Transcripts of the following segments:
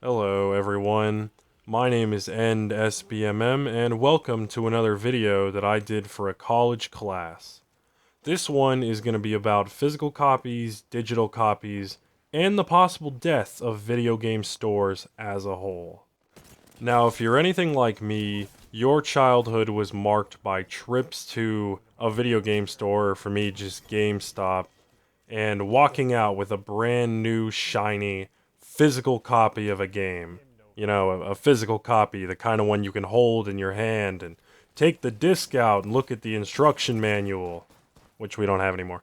Hello everyone, my name is EndSBMM and welcome to another video that I did for a college class. This one is going to be about physical copies, digital copies, and the possible death of video game stores as a whole. Now if you're anything like me, your childhood was marked by trips to a video game store, or for me just GameStop, and walking out with a brand new shiny physical copy of a game. You know, a physical copy, the kind of one you can hold in your hand and take the disc out and look at the instruction manual, which we don't have anymore.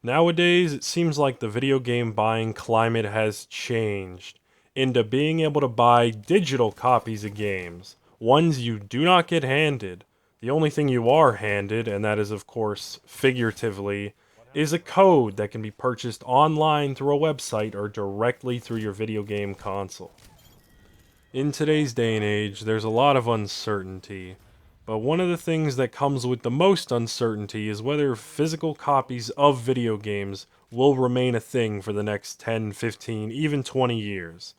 Nowadays, it seems like the video game buying climate has changed into being able to buy digital copies of games, ones you do not get handed. The only thing you are handed, and that is, of course, figuratively, is a code that can be purchased online through a website or directly through your video game console. In today's day and age, there's a lot of uncertainty, but one of the things that comes with the most uncertainty is whether physical copies of video games will remain a thing for the next 10, 15, even 20 years.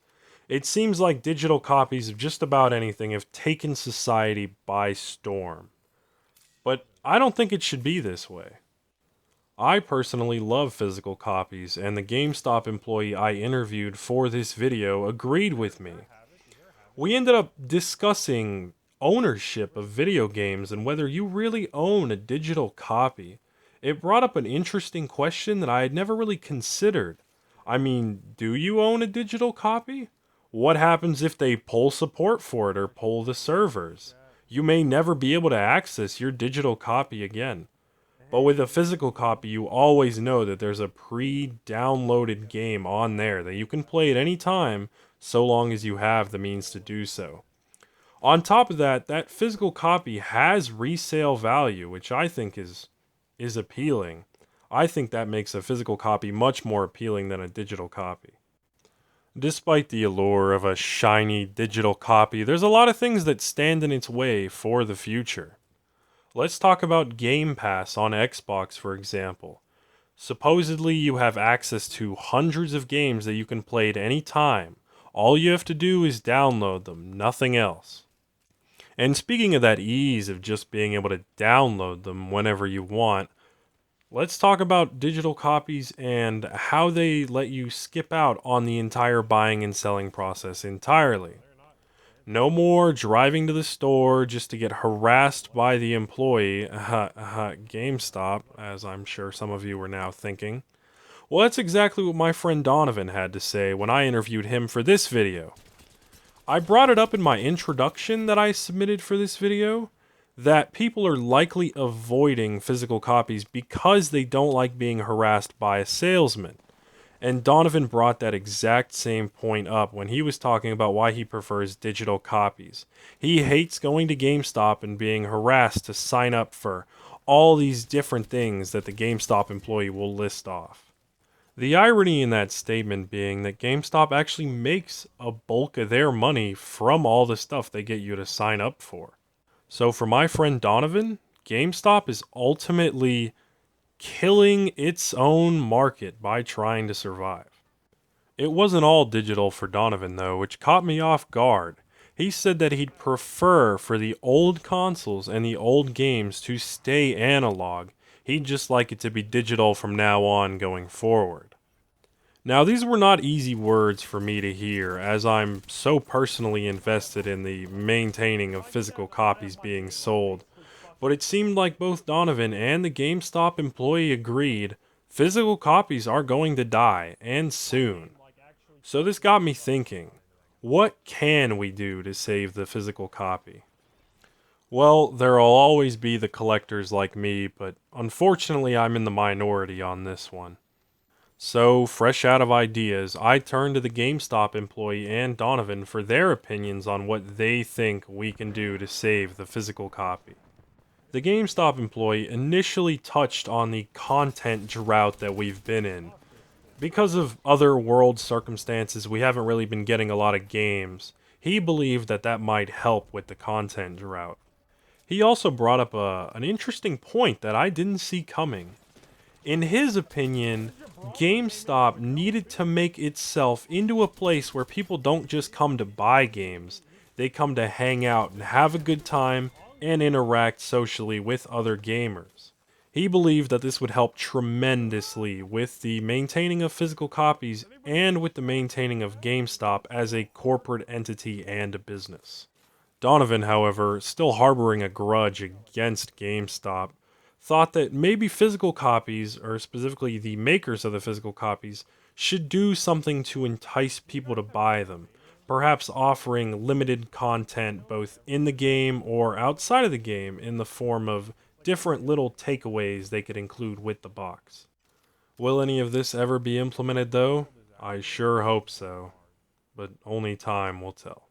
It seems like digital copies of just about anything have taken society by storm. But I don't think it should be this way. I personally love physical copies, and the GameStop employee I interviewed for this video agreed with me. We ended up discussing ownership of video games and whether you really own a digital copy. It brought up an interesting question that I had never really considered. I mean, do you own a digital copy? What happens if they pull support for it or pull the servers? You may never be able to access your digital copy again. But with a physical copy, you always know that there's a pre-downloaded game on there that you can play at any time, so long as you have the means to do so. On top of that, that physical copy has resale value, which I think is appealing. I think that makes a physical copy much more appealing than a digital copy. Despite the allure of a shiny digital copy, there's a lot of things that stand in its way for the future. Let's talk about Game Pass on Xbox, for example. Supposedly, you have access to hundreds of games that you can play at any time. All you have to do is download them, nothing else. And speaking of that ease of just being able to download them whenever you want, let's talk about digital copies and how they let you skip out on the entire buying and selling process entirely. No more driving to the store just to get harassed by the employee, GameStop, as I'm sure some of you are now thinking. Well, that's exactly what my friend Donovan had to say when I interviewed him for this video. I brought it up in my introduction that I submitted for this video, that people are likely avoiding physical copies because they don't like being harassed by a salesman. And Donovan brought that exact same point up when he was talking about why he prefers digital copies. He hates going to GameStop and being harassed to sign up for all these different things that the GameStop employee will list off. The irony in that statement being that GameStop actually makes a bulk of their money from all the stuff they get you to sign up for. So for my friend Donovan, GameStop is ultimately killing its own market by trying to survive. It wasn't all digital for Donovan though, which caught me off guard. He said that he'd prefer for the old consoles and the old games to stay analog. He'd just like it to be digital from now on going forward. Now, these were not easy words for me to hear, as I'm so personally invested in the maintaining of physical copies being sold. But it seemed like both Donovan and the GameStop employee agreed physical copies are going to die, and soon. So this got me thinking, what can we do to save the physical copy? Well, there'll always be the collectors like me, but unfortunately I'm in the minority on this one. So, fresh out of ideas, I turned to the GameStop employee and Donovan for their opinions on what they think we can do to save the physical copy. The GameStop employee initially touched on the content drought that we've been in. Because of other world circumstances, we haven't really been getting a lot of games. He believed that that might help with the content drought. He also brought up an interesting point that I didn't see coming. In his opinion, GameStop needed to make itself into a place where people don't just come to buy games, they come to hang out and have a good time and interact socially with other gamers. He believed that this would help tremendously with the maintaining of physical copies and with the maintaining of GameStop as a corporate entity and a business. Donovan, however, still harboring a grudge against GameStop, thought that maybe physical copies, or specifically the makers of the physical copies, should do something to entice people to buy them, perhaps offering limited content both in the game or outside of the game in the form of different little takeaways they could include with the box. Will any of this ever be implemented though? I sure hope so, but only time will tell.